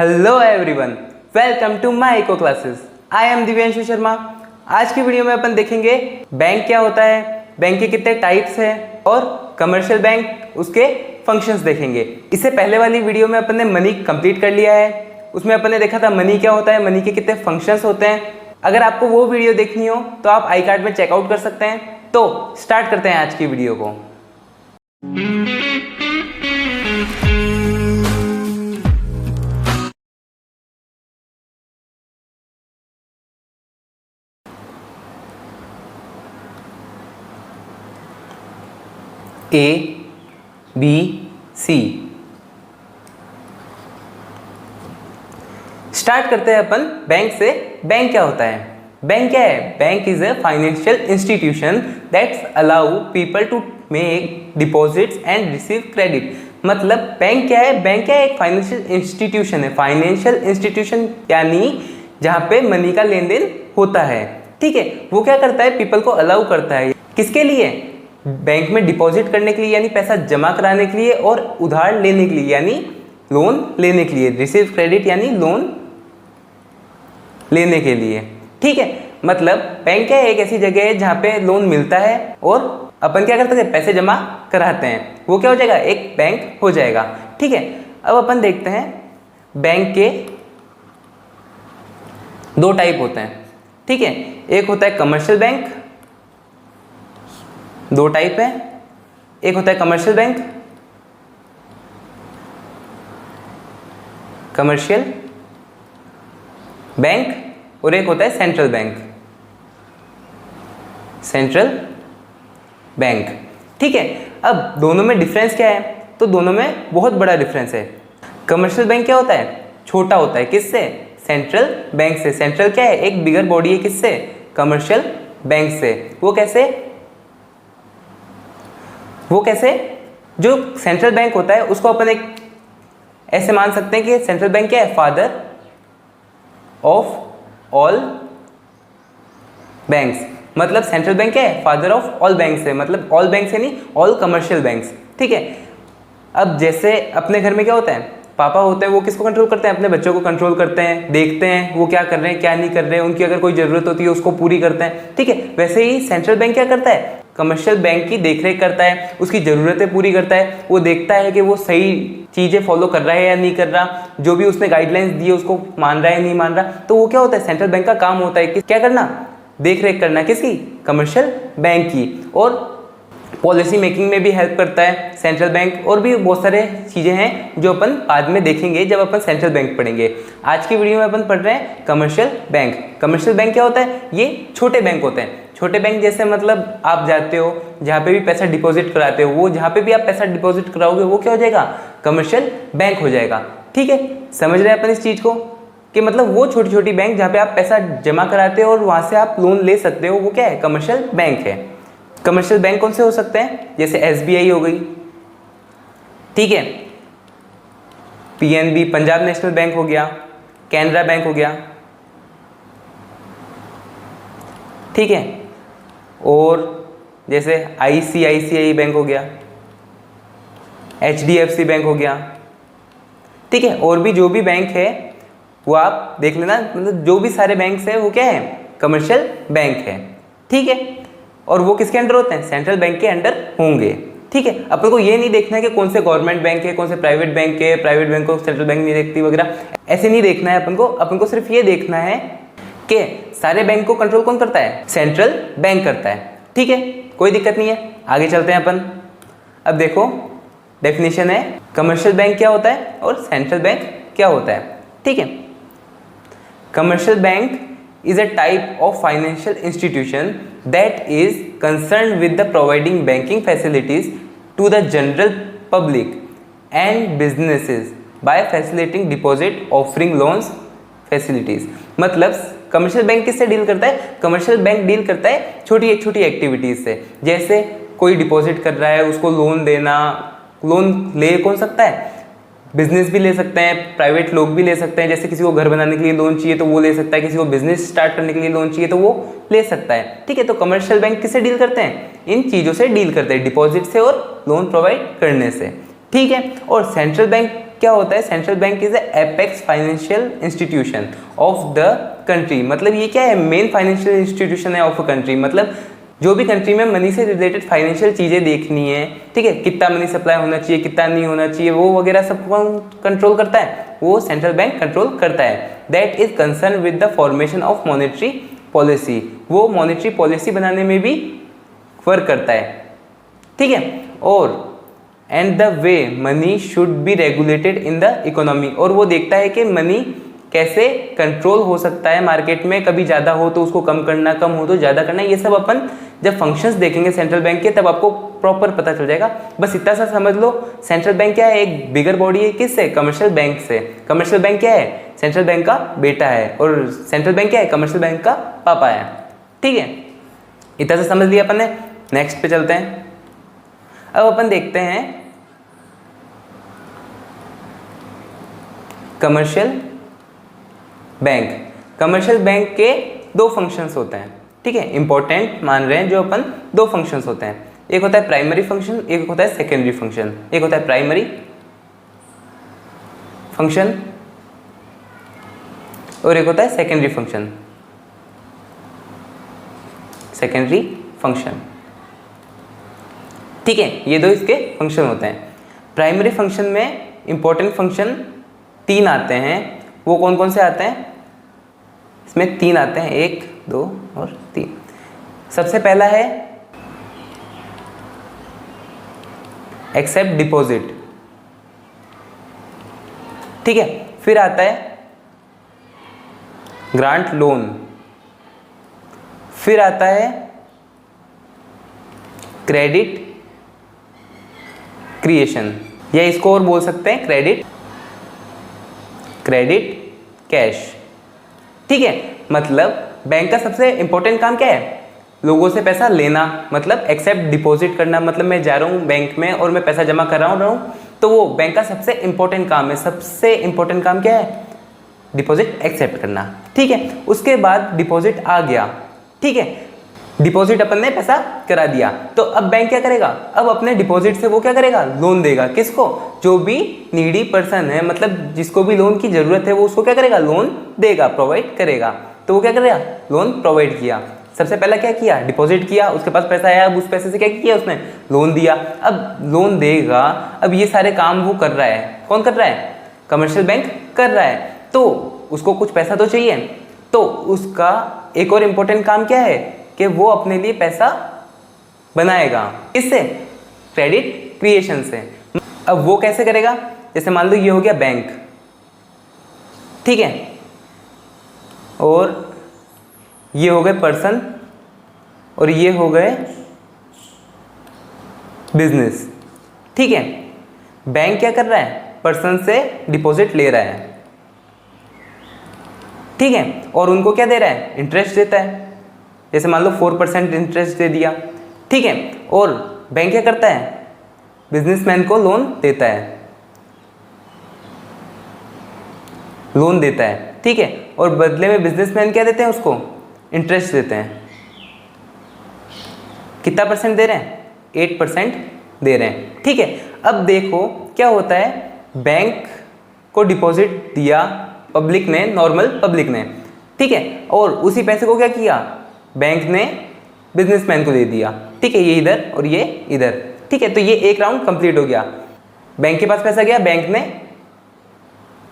Hello everyone, welcome to my eco classes. I am Divyanshu Sharma. आज की video में अपन देखेंगे बैंक क्या होता है, बैंक के कितने टाइप्स हैं और कमर्शियल बैंक उसके फंक्शंस देखेंगे। इससे पहले वाली वीडियो में अपन ने मनी कंप्लीट कर लिया है। उसमें अपन ने देखा था मनी क्या होता है, मनी के कितने फंक्शंस होते हैं। अगर आपको वो वीडियो देखनी हो तो आप आई कार्ड में चेकआउट कर सकते हैं। तो स्टार्ट करते हैं आज की वीडियो को। A, B, C। स्टार्ट करते हैं अपन बैंक से। बैंक क्या होता है? बैंक क्या है? Bank is a financial institution that's allow people to make deposits and receive credit. मतलब बैंक क्या है? बैंक क्या है? एक फाइनेंशियल इंस्टीट्यूशन है। फाइनेंशियल इंस्टीट्यूशन यानी जहां पे मनी का लेन देन होता है। ठीक है, वो क्या करता है? पीपल को अलाउ करता है। किसके लिए? बैंक में डिपॉजिट करने के लिए यानी पैसा जमा कराने के लिए, और उधार लेने के लिए यानी लोन लेने के लिए। रिसीव क्रेडिट यानी लोन लेने के लिए। ठीक है, मतलब बैंक क्या है? एक ऐसी जगह है जहां पे लोन मिलता है और अपन क्या करते हैं? पैसे जमा कराते हैं। वो क्या हो जाएगा? एक बैंक हो जाएगा। ठीक है, अब अपन देखते हैं बैंक के दो टाइप होते हैं। ठीक है, एक होता है कमर्शियल बैंक। दो टाइप है, एक होता है कमर्शियल बैंक, कमर्शियल बैंक, और एक होता है सेंट्रल बैंक, सेंट्रल बैंक। ठीक है, अब दोनों में डिफरेंस क्या है? तो दोनों में बहुत बड़ा डिफरेंस है। कमर्शियल बैंक क्या होता है? छोटा होता है। किससे? सेंट्रल बैंक से। सेंट्रल क्या है? एक बिगर बॉडी है। किससे? कमर्शियल बैंक से। वो कैसे? जो सेंट्रल बैंक होता है उसको अपन एक ऐसे मान सकते हैं कि सेंट्रल बैंक क्या है? Father of all banks. मतलब सेंट्रल बैंक क्या है? फादर ऑफ ऑल बैंक्स है। मतलब ऑल बैंक्स है नहीं, ऑल कमर्शियल बैंक्स। ठीक है, अब जैसे अपने घर में क्या होता है? पापा होते हैं, वो किसको कंट्रोल करते हैं? अपने बच्चों को कंट्रोल करते हैं, देखते हैं वो क्या कर रहे हैं क्या नहीं कर रहे हैं, उनकी अगर कोई ज़रूरत होती है उसको पूरी करते हैं। ठीक है, वैसे ही सेंट्रल बैंक क्या करता है? कमर्शियल बैंक की देखरेख करता है, उसकी ज़रूरतें पूरी करता है। वो देखता है कि वो सही चीज़ें फॉलो कर रहा है या नहीं कर रहा, जो भी उसने गाइडलाइंस दी है उसको मान रहा है नहीं मान रहा। तो वो क्या होता है? सेंट्रल बैंक का काम होता है कि क्या करना? देख रेख करना। किसकी? कमर्शियल बैंक की। और पॉलिसी मेकिंग में भी हेल्प करता है सेंट्रल बैंक। और भी बहुत सारे चीज़ें हैं जो अपन बाद में देखेंगे जब अपन सेंट्रल बैंक पढ़ेंगे। आज की वीडियो में अपन पढ़ रहे हैं कमर्शियल बैंक। कमर्शियल बैंक क्या होता है? ये छोटे बैंक होते हैं। छोटे बैंक जैसे मतलब आप जाते हो जहाँ पे भी पैसा डिपॉजिट कराते हो, वो जहाँ पे भी आप पैसा डिपॉजिट कराओगे वो क्या हो जाएगा? कमर्शियल बैंक हो जाएगा। ठीक है, समझ रहे हैं अपन इस चीज़ को कि मतलब वो छोटी छोटी बैंक जहाँ पे आप पैसा जमा कराते हो और वहाँ से आप लोन ले सकते हो, वो क्या है? कमर्शियल बैंक है। कमर्शियल बैंक कौन से हो सकते हैं? जैसे SBI हो गई। ठीक है, PNB पंजाब नेशनल बैंक हो गया, कैनरा बैंक हो गया। ठीक है, और जैसे ICICI बैंक हो गया, HDFC बैंक हो गया। ठीक है, और भी जो भी बैंक है वो आप देख लेना। मतलब जो भी सारे बैंक है वो क्या है? कमर्शियल बैंक है। ठीक है, और वो किसके अंडर होते हैं? सेंट्रल बैंक के अंडर होंगे। ठीक है, अपन को ये नहीं देखना है कि कौन से गवर्नमेंट बैंक है, कौन से प्राइवेट बैंक है, प्राइवेट बैंक को सेंट्रल बैंक नहीं देखती वगैरह, ऐसे नहीं देखना है अपन को सिर्फ ये देखना है कि सारे बैंक को कंट्रोल कौन करता है? सेंट्रल बैंक करता है। ठीक है, कोई दिक्कत नहीं है। आगे चलते हैं अपन। अब देखो डेफिनेशन है कमर्शियल बैंक क्या होता है और सेंट्रल बैंक क्या होता है। ठीक है, commercial bank is a type of financial institution that is concerned with the providing banking facilities to the general public and businesses by facilitating deposit, offering loans, facilities। मतलब कमर्शियल बैंक किससे deal करता है? Commercial bank deal करता है छोटी activities से। जैसे कोई डिपॉजिट कर रहा है उसको लोन देना। लोन ले कौन सकता है? बिजनेस भी ले सकते हैं, प्राइवेट लोग भी ले सकते हैं। जैसे किसी को घर बनाने के लिए लोन चाहिए तो वो ले सकता है, किसी को बिजनेस स्टार्ट करने के लिए लोन चाहिए तो वो ले सकता है। ठीक है, तो कमर्शियल बैंक किससे डील करते हैं? इन चीज़ों से डील करते हैं, डिपॉजिट से और लोन प्रोवाइड करने से। ठीक है, और सेंट्रल बैंक क्या होता है, central bank is apex financial institution of the country. मतलब ये क्या है, मेन फाइनेंशियल इंस्टीट्यूशन है ऑफ अ कंट्री। मतलब जो भी कंट्री में मनी से रिलेटेड फाइनेंशियल चीज़ें देखनी है, ठीक है, कितना मनी सप्लाई होना चाहिए, कितना नहीं होना चाहिए, वो वगैरह सब कंट्रोल करता है, वो सेंट्रल बैंक कंट्रोल करता है। That is concern with the formation of monetary policy, वो मॉनेटरी पॉलिसी बनाने में भी वर्क करता है, ठीक है। और and the way money should be regulated in the economy, और वो देखता है कि मनी कैसे कंट्रोल हो सकता है मार्केट में, कभी ज़्यादा हो तो उसको कम करना, कम हो तो ज़्यादा करना। ये सब अपन जब फंक्शंस देखेंगे सेंट्रल बैंक के तब आपको प्रॉपर पता चल जाएगा। बस इतना सा समझ लो, सेंट्रल बैंक क्या है, एक बिगर बॉडी है, किससे, कमर्शियल बैंक से। कमर्शियल बैंक क्या है, सेंट्रल बैंक का बेटा है, और सेंट्रल बैंक क्या है, कमर्शियल बैंक का पापा है, ठीक है। इतना सा समझ लिया अपन ने। नेक्स्ट पे चलते हैं। अब अपन देखते हैं कमर्शियल बैंक। कमर्शियल बैंक के दो फंक्शंस होते हैं, ठीक है, इंपॉर्टेंट मान रहे हैं जो अपन, दो फंक्शंस होते हैं। एक होता है प्राइमरी फंक्शन, एक होता है सेकेंडरी फंक्शन। एक होता है प्राइमरी फंक्शन और एक होता है सेकेंडरी फंक्शन। सेकेंडरी फंक्शन, ठीक है, ये दो इसके फंक्शन होते हैं। प्राइमरी फंक्शन में इंपॉर्टेंट फंक्शन 3 आते हैं। वो कौन कौन से आते हैं, इसमें 3 आते हैं, 1, 2 और 3। सबसे पहला है एक्सेप्ट डिपॉजिट, ठीक है। फिर आता है ग्रांट लोन, फिर आता है क्रेडिट क्रिएशन, या इसको और बोल सकते हैं क्रेडिट कैश, ठीक है। मतलब बैंक का सबसे इंपॉर्टेंट काम क्या है, लोगों से पैसा लेना, मतलब एक्सेप्ट डिपॉजिट करना। मतलब मैं जा रहा हूँ बैंक में और मैं पैसा जमा कर रहा हूँ, तो वो बैंक का सबसे इंपॉर्टेंट काम है। सबसे इंपॉर्टेंट काम क्या है, डिपॉजिट एक्सेप्ट करना, ठीक है। उसके बाद डिपॉजिट आ गया, ठीक है, डिपॉजिट अपन ने पैसा करा दिया, तो अब बैंक क्या करेगा, अब अपने डिपॉजिट से वो क्या करेगा, लोन देगा। किसको, जो भी नीडी पर्सन है, मतलब जिसको भी लोन की जरूरत है, वो उसको क्या करेगा, लोन देगा, प्रोवाइड करेगा। तो वो क्या करेगा, लोन प्रोवाइड किया। सबसे पहला क्या किया, डिपॉजिट किया, उसके पास पैसा आया, अब उस पैसे से क्या किया उसने, लोन दिया। अब लोन देगा, अब ये सारे काम वो कर रहा है, कौन कर रहा है, कमर्शियल बैंक कर रहा है। तो उसको कुछ पैसा तो चाहिए, तो उसका एक और इम्पोर्टेंट काम क्या है कि वो अपने लिए पैसा बनाएगा। किससे, क्रेडिट क्रिएशन से। अब वो कैसे करेगा, जैसे मान लो ये हो गया बैंक, ठीक है, और ये हो गए पर्सन, और ये हो गए बिजनेस, ठीक है। बैंक क्या कर रहा है, पर्सन से डिपॉजिट ले रहा है, ठीक है, और उनको क्या दे रहा है, इंटरेस्ट देता है। जैसे मान लो 4% इंटरेस्ट दे दिया, ठीक है। और बैंक क्या करता है, बिजनेसमैन को लोन देता है, लोन देता है, ठीक है, और बदले में बिजनेसमैन क्या देते हैं उसको, इंटरेस्ट देते हैं। कितना परसेंट दे रहे हैं, 8% दे रहे हैं, ठीक है। अब देखो क्या होता है, बैंक को डिपॉजिट दिया पब्लिक ने, नॉर्मल पब्लिक ने, ठीक है, और उसी पैसे को क्या किया, बैंक ने बिजनेसमैन को दे दिया, ठीक है, ये इधर और ये इधर, ठीक है। तो ये एक राउंड कंप्लीट हो गया, बैंक के पास पैसा गया, बैंक ने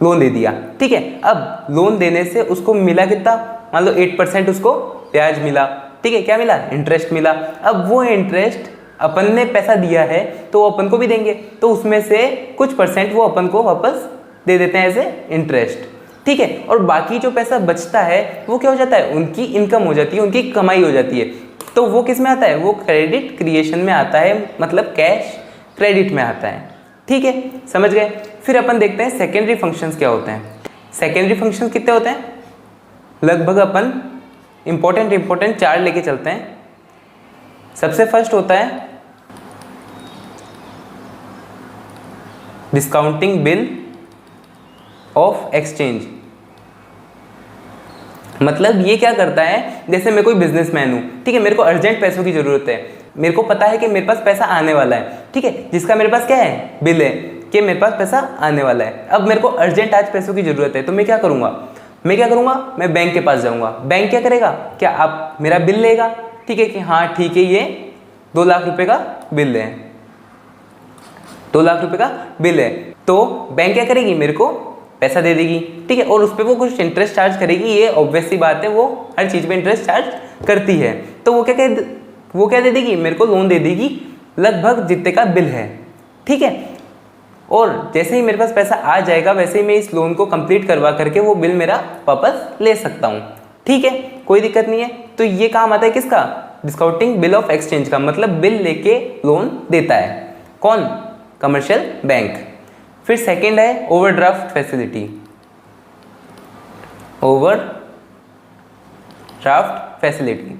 लोन दे दिया, ठीक है। अब लोन देने से उसको मिला कितना, मान लो 8% उसको ब्याज मिला, ठीक है, क्या मिला, इंटरेस्ट मिला। अब वो इंटरेस्ट अपन ने पैसा दिया है तो वो अपन को भी देंगे, तो उसमें से कुछ परसेंट वो अपन को वापस दे देते हैं एज ए इंटरेस्ट, ठीक है। और बाकी जो पैसा बचता है वो क्या हो जाता है, उनकी इनकम हो जाती है, उनकी कमाई हो जाती है। तो वो किस में आता है, वो क्रेडिट क्रिएशन में आता है, मतलब कैश क्रेडिट में आता है, ठीक है, समझ गए। फिर अपन देखते हैं सेकेंडरी फंक्शंस क्या होते हैं। सेकेंडरी फंक्शंस कितने होते हैं, लगभग अपन इंपॉर्टेंट 4 लेके चलते हैं। सबसे फर्स्ट होता है डिस्काउंटिंग बिल ऑफ एक्सचेंज। मतलब ये क्या करता है, जैसे मैं कोई बिजनेसमैन हूँ, ठीक है, मेरे को अर्जेंट पैसों की ज़रूरत है, मेरे को पता है कि मेरे पास पैसा आने वाला है, ठीक है, जिसका मेरे पास क्या है, बिल है, कि मेरे पास पैसा आने वाला है, अब मेरे को अर्जेंट आज पैसों की ज़रूरत है, तो मैं क्या करूँगा, मैं बैंक के पास जाऊँगा। बैंक क्या करेगा, क्या आप मेरा बिल लेगा, ठीक है कि हाँ ठीक है ये 2 लाख रुपए का बिल है, 2 लाख रुपए का बिल है, तो बैंक क्या करेगी, मेरे को पैसा दे देगी, ठीक है, और उस पर वो कुछ इंटरेस्ट चार्ज करेगी, ये ऑब्वियस सी बात है, वो हर चीज़ पे इंटरेस्ट चार्ज करती है। तो वो क्या दे देगी, मेरे को लोन दे देगी लगभग जितने का बिल है, ठीक है। और जैसे ही मेरे पास पैसा आ जाएगा वैसे ही मैं इस लोन को कंप्लीट करवा करके वो बिल मेरा वापस ले सकता हूँ, ठीक है, कोई दिक्कत नहीं है। तो ये काम आता है किसका, डिस्काउंटिंग बिल ऑफ एक्सचेंज का, मतलब बिल लेके लोन देता है कौन, कमर्शियल बैंक। फिर सेकंड है ओवरड्राफ्ट फैसिलिटी। ओवरड्राफ्ट फैसिलिटी,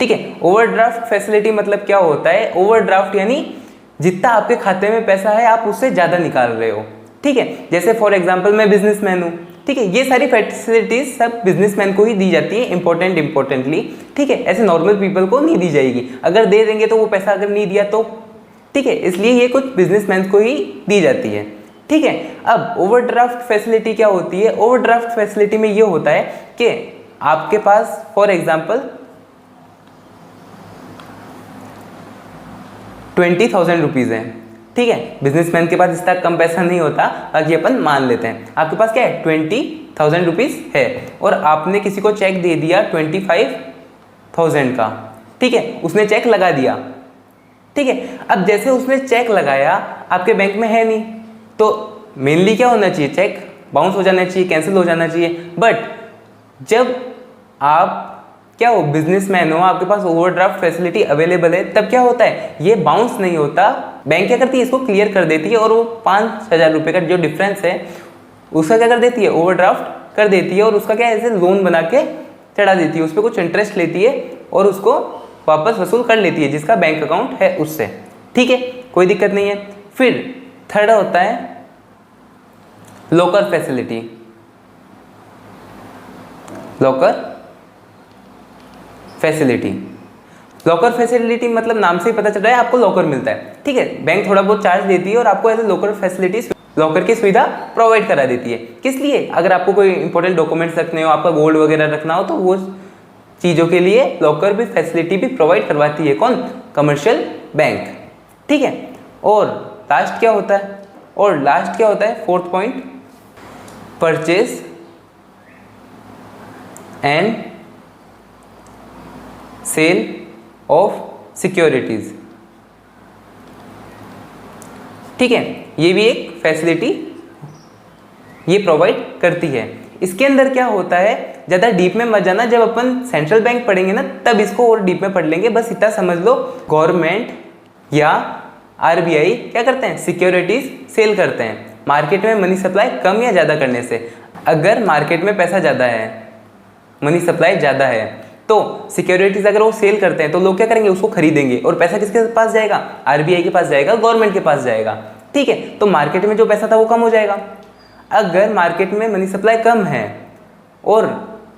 ठीक है। ओवरड्राफ्ट फैसिलिटी मतलब क्या होता है, ओवरड्राफ्ट यानी जितना आपके खाते में पैसा है आप उससे ज़्यादा निकाल रहे हो, ठीक है। जैसे फॉर एग्जांपल मैं बिजनेसमैन हूँ, ठीक है, ये सारी फैसिलिटीज सब बिजनेसमैन को ही दी जाती है इंपॉर्टेंटली, ठीक है, ऐसे नॉर्मल पीपल को नहीं दी जाएगी। अगर दे देंगे तो वो पैसा अगर नहीं दिया तो, ठीक है, इसलिए ये कुछ बिजनेसमैन को ही दी जाती है, ठीक है। अब ओवरड्राफ्ट फैसिलिटी क्या होती है, ओवरड्राफ्ट फैसिलिटी में ये होता है कि आपके पास फॉर एग्जांपल 20,000 रुपीज़ है, ठीक है, बिजनेसमैन के पास इतना कम पैसा नहीं होता, बाकी अपन मान लेते हैं आपके पास क्या है 20,000 रुपीज़ है, और आपने किसी को चेक दे दिया 25,000 का, ठीक है, उसने चेक लगा दिया, ठीक है। अब जैसे उसने चेक लगाया आपके बैंक में है नहीं, तो मेनली क्या होना चाहिए, चेक बाउंस हो जाना चाहिए, कैंसिल हो जाना चाहिए। बट जब आप क्या हो, बिजनेसमैन हो, आपके पास ओवरड्राफ्ट फैसिलिटी अवेलेबल है, तब क्या होता है, ये बाउंस नहीं होता, बैंक क्या करती है, इसको क्लियर कर देती है, और वो 5,000 रुपये का जो डिफरेंस है उसका क्या कर देती है, ओवरड्राफ्ट कर देती है, और उसका क्या ऐसे लोन बना के चढ़ा देती है, उस पर कुछ इंटरेस्ट लेती है और उसको वापस वसूल कर लेती है जिसका बैंक अकाउंट है उससे, ठीक है, कोई दिक्कत नहीं है। फिर थर्ड होता है लॉकर फैसिलिटी। लॉकर फैसिलिटी मतलब नाम से ही पता चल रहा है आपको लॉकर मिलता है, ठीक है, बैंक थोड़ा बहुत चार्ज देती है और आपको ऐसे लॉकर फैसिलिटीज, लॉकर की सुविधा प्रोवाइड करा देती है। किस लिए, अगर आपको कोई इंपॉर्टेंट डॉक्यूमेंट्स रखने हो, आपका गोल्ड वगैरह रखना हो, तो वो चीज़ों के लिए लॉकर भी फैसिलिटी भी प्रोवाइड करवाती है कौन, कमर्शियल बैंक, ठीक है। और लास्ट क्या होता है, fourth point, purchase and sale of securities, ठीक है, ये भी एक फैसिलिटी ये प्रोवाइड करती है। इसके अंदर क्या होता है, ज़्यादा डीप में मत जाना, जब अपन सेंट्रल बैंक पढ़ेंगे ना तब इसको और डीप में पढ़ लेंगे, बस इतना समझ लो, गवर्नमेंट या आरबीआई क्या करते हैं, सिक्योरिटीज सेल करते हैं मार्केट में मनी सप्लाई कम या ज़्यादा करने से। अगर मार्केट में पैसा ज़्यादा है, मनी सप्लाई ज़्यादा है, तो सिक्योरिटीज अगर वो सेल करते हैं तो लोग क्या करेंगे, उसको खरीदेंगे, और पैसा किसके पास जाएगा, आरबीआई के पास जाएगा, गवर्नमेंट के पास जाएगा, ठीक है। तो मार्केट में जो पैसा था वो कम हो जाएगा। अगर मार्केट में मनी सप्लाई कम है और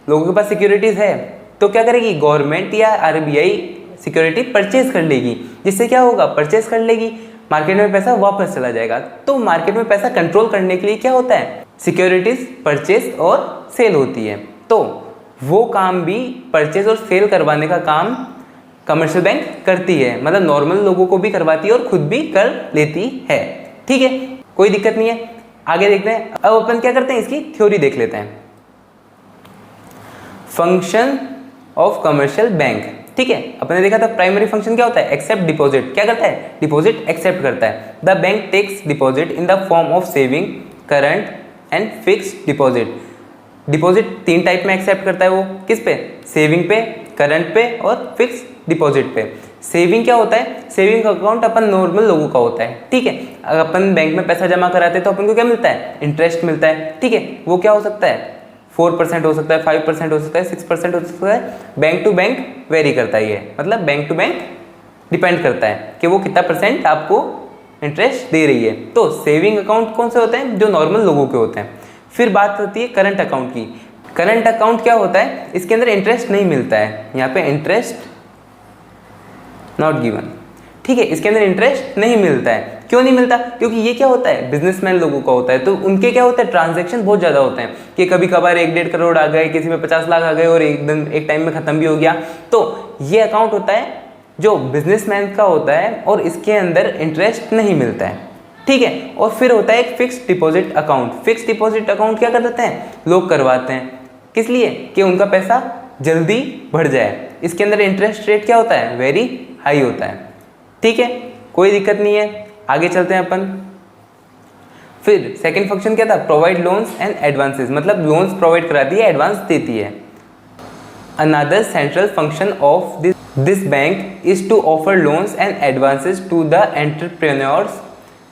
लोगों के पास सिक्योरिटीज है, तो क्या करेगी, गवर्नमेंट या आरबीआई सिक्योरिटी परचेज कर लेगी, जिससे क्या होगा, परचेज कर लेगी, मार्केट में पैसा वापस चला जाएगा। तो मार्केट में पैसा कंट्रोल करने के लिए क्या होता है, सिक्योरिटीज परचेज और सेल होती है। तो वो काम भी, परचेज और सेल करवाने का काम कमर्शियल बैंक करती है, मतलब नॉर्मल लोगों को भी करवाती है और खुद भी कर लेती है, ठीक है, कोई दिक्कत नहीं है। आगे देखते हैं, अब अपन क्या करते हैं, इसकी थ्योरी देख लेते हैं। फंक्शन ऑफ कमर्शियल बैंक, ठीक है, अपने देखा था प्राइमरी फंक्शन क्या होता है, एक्सेप्ट डिपॉजिट, क्या करता है, डिपॉजिट एक्सेप्ट करता है। The bank takes deposit in the form of saving, current and fixed deposit. Deposit 3 type में एक्सेप्ट करता है वो, किस पे, सेविंग पे, करंट पे और फिक्स डिपॉजिट पे। सेविंग क्या होता है, सेविंग अकाउंट अपन नॉर्मल लोगों का होता है, ठीक है, अगर अपन बैंक में पैसा जमा कराते हैं तो अपन को क्या मिलता है, इंटरेस्ट मिलता है, ठीक है, वो क्या हो सकता है, 4% हो सकता है, 5% हो सकता है, 6% हो सकता है, बैंक टू बैंक वेरी करता है ये, मतलब बैंक टू बैंक डिपेंड करता है कि वो कितना % आपको इंटरेस्ट दे रही है। तो सेविंग अकाउंट कौन से होते हैं, जो नॉर्मल लोगों के होते हैं। फिर बात होती है करंट अकाउंट की। करंट अकाउंट क्या होता है, इसके अंदर इंटरेस्ट नहीं मिलता है, यहाँ पे इंटरेस्ट नॉट गिवन, ठीक है, इसके अंदर इंटरेस्ट नहीं मिलता है। क्यों नहीं मिलता? क्योंकि ये क्या होता है, बिजनेसमैन लोगों का होता है, तो उनके क्या होता है, ट्रांजैक्शन बहुत ज़्यादा होते हैं कि कभी कभार 1-1.5 करोड़ आ गए, किसी में 50 लाख आ गए और एक टाइम में ख़त्म भी हो गया। तो ये अकाउंट होता है जो बिजनेसमैन का होता है और इसके अंदर इंटरेस्ट नहीं मिलता है, ठीक है। और फिर होता है एक fixed deposit account. Fixed deposit account क्या कर देते हैं, लोग करवाते हैं, किस लिए, कि उनका पैसा जल्दी बढ़ जाए। इसके अंदर इंटरेस्ट रेट क्या होता है, वेरी हाई होता है, ठीक है, कोई दिक्कत नहीं है। आगे चलते हैं अपन। फिर सेकंड फंक्शन क्या था, प्रोवाइड लोन्स एंड एडवांसेस, मतलब लोन्स प्रोवाइड कराती है, एडवांस देती है। Another central function of this bank is to offer loans and advances to the entrepreneurs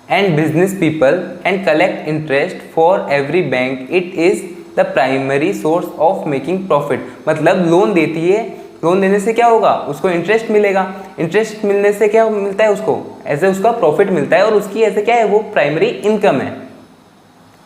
and business people and collect interest for every bank. It is the primary source of making profit. मतलब loan देती है, loan देने से क्या होगा, उसको interest मिलेगा, interest मिलने से क्या मिलता है उसको, ऐसे उसका प्रॉफिट मिलता है और उसकी ऐसे क्या है, वो प्राइमरी इनकम है,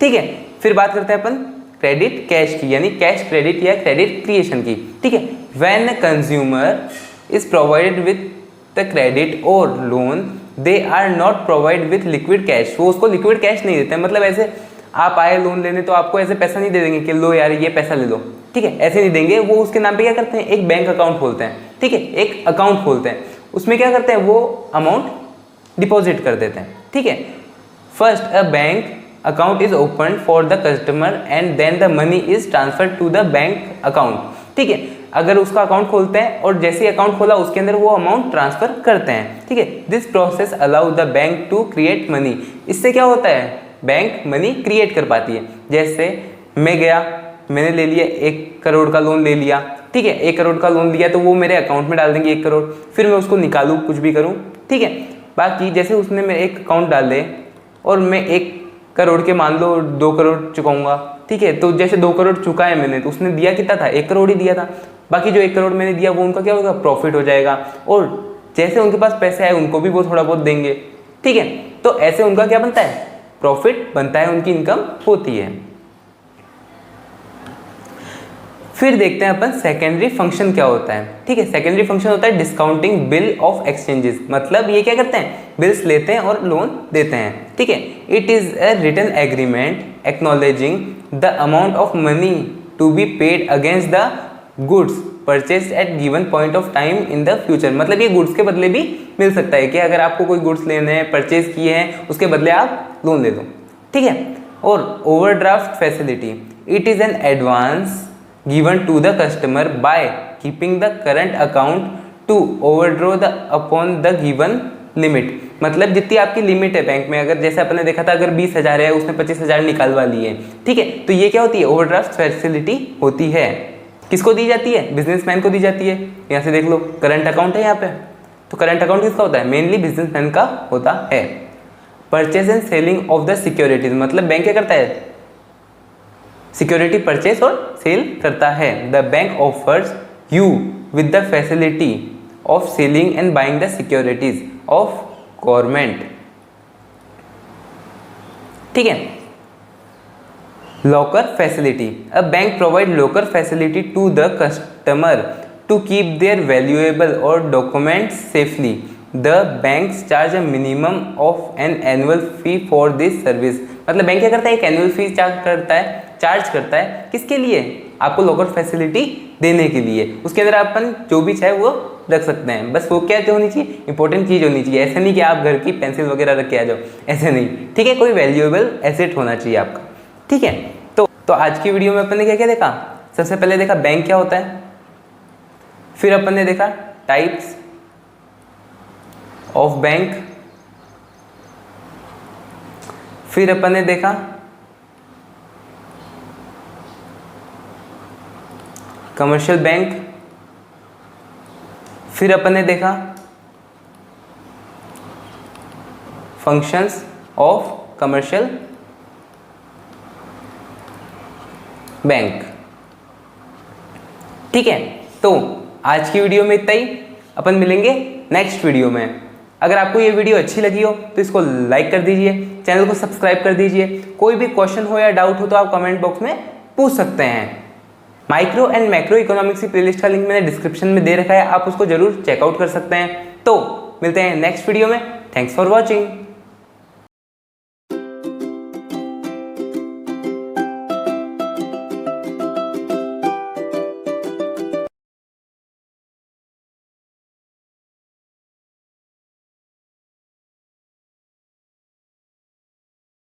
ठीक है। फिर बात करते हैं अपन क्रेडिट कैश की, यानी कैश क्रेडिट या क्रेडिट क्रिएशन की, ठीक है। When consumer is provided with the credit और loan they are not provide with liquid cash, वो उसको लिक्विड कैश नहीं देते हैं। मतलब ऐसे आप आए लोन लेने तो आपको ऐसे पैसा नहीं दे देंगे कि लो यार ये पैसा ले लो, ठीक है, ऐसे नहीं देंगे। वो उसके नाम पे क्या करते हैं, एक बैंक अकाउंट खोलते हैं, ठीक है, एक अकाउंट खोलते हैं, उसमें क्या करते हैं, वो अमाउंट डिपॉजिट कर देते हैं, ठीक है। First a bank account is open for the customer and then the money is transferred to the bank account, ठीक है। अगर उसका अकाउंट खोलते हैं और जैसे ही अकाउंट खोला उसके अंदर वो अमाउंट ट्रांसफर करते हैं, ठीक है। This process allow the bank to create money. इससे क्या होता है, बैंक मनी क्रिएट कर पाती है। जैसे मैं गया, मैंने ले लिया 1 करोड़ का लोन ले लिया, ठीक है, 1 करोड़ का लोन लिया तो वो मेरे अकाउंट में डाल देंगे 1 करोड़, फिर मैं उसको निकालूँ, कुछ भी करूँ, ठीक है। बाकी जैसे उसने मेरे एक अकाउंट डाल दे और मैं 1 करोड़ के मान लो 2 करोड़ चुकाऊंगा, ठीक है, तो जैसे 2 करोड़ चुका है मैंने, तो उसने दिया कितना था, 1 करोड़ ही दिया था। बाकी जो 1 करोड़ मैंने दिया वो उनका क्या होगा, प्रॉफिट हो जाएगा, और जैसे उनके पास पैसे आए उनको भी वो थोड़ा बहुत देंगे, ठीक है। तो ऐसे उनका क्या बनता है, प्रॉफिट बनता है, उनकी इनकम होती है। फिर देखते हैं अपन सेकेंडरी फंक्शन क्या होता है, ठीक है। सेकेंडरी फंक्शन होता है डिस्काउंटिंग बिल ऑफ एक्सचेंजेस, मतलब ये क्या करते हैं, बिल्स लेते हैं और लोन देते हैं, ठीक है। It is a written agreement acknowledging the amount of money to be paid against the goods purchase at given point of time in the future. मतलब ये गुड्स के बदले भी मिल सकता है कि अगर आपको कोई गुड्स लेने हैं, परचेज किए हैं, उसके बदले आप लोन ले दो, ठीक है। और overdraft facility, it is an advance given to the customer by keeping the current account to overdraw the upon the given limit। मतलब जितनी आपकी लिमिट है बैंक में, अगर जैसे अपने देखा था अगर 20,000 है, उसने 25,000 निकालवा लिए, ठीक है, तो ये क्या होती है, ओवरड्राफ्ट फैसिलिटी होती है। किसको दी जाती है, बिजनेसमैन को दी जाती है। यहाँ से देख लो करंट अकाउंट है यहाँ पे, तो करंट अकाउंट किसका होता है, मेनली बिजनेसमैन का होता है। Purchase and selling of the securities, मतलब बैंक क्या करता है, सिक्योरिटी परचेस और सेल करता है। The bank offers you with the facility of selling and buying the securities of government, ठीक है। Locker facility, a bank provide locker facility to the customer to keep their valuable और documents safely. The banks charge a minimum of an annual fee for this service. मतलब bank क्या करता है, एक annual fee charge करता है किसके लिए, आपको लॉकर फैसिलिटी देने के लिए। उसके अंदर अपन जो भी चाहे वो रख सकते हैं, बस वो क्या होनी चाहिए, इंपॉर्टेंट चीज़ होनी चाहिए। ऐसे नहीं कि आप घर की पेंसिल वगैरह रख के आ जाओ, ऐसे नहीं, ठीक है, कोई वैल्यूएबल एसेट होना चाहिए आपका, ठीक है। तो आज की वीडियो में अपन ने क्या क्या देखा, सबसे पहले देखा बैंक क्या होता है, फिर अपन ने देखा टाइप्स ऑफ बैंक, फिर अपन ने देखा कमर्शियल बैंक, फिर अपन ने देखा फंक्शंस ऑफ कमर्शियल बैंक, ठीक है। तो आज की वीडियो में इतना ही, अपन मिलेंगे नेक्स्ट वीडियो में। अगर आपको ये वीडियो अच्छी लगी हो तो इसको लाइक कर दीजिए, चैनल को सब्सक्राइब कर दीजिए। कोई भी क्वेश्चन हो या डाउट हो तो आप कमेंट बॉक्स में पूछ सकते हैं। माइक्रो एंड मैक्रो इकोनॉमिक्स की प्लेलिस्ट का लिंक मैंने डिस्क्रिप्शन में दे रखा है, आप उसको जरूर चेकआउट कर सकते हैं। तो मिलते हैं नेक्स्ट वीडियो में। Thanks for watching.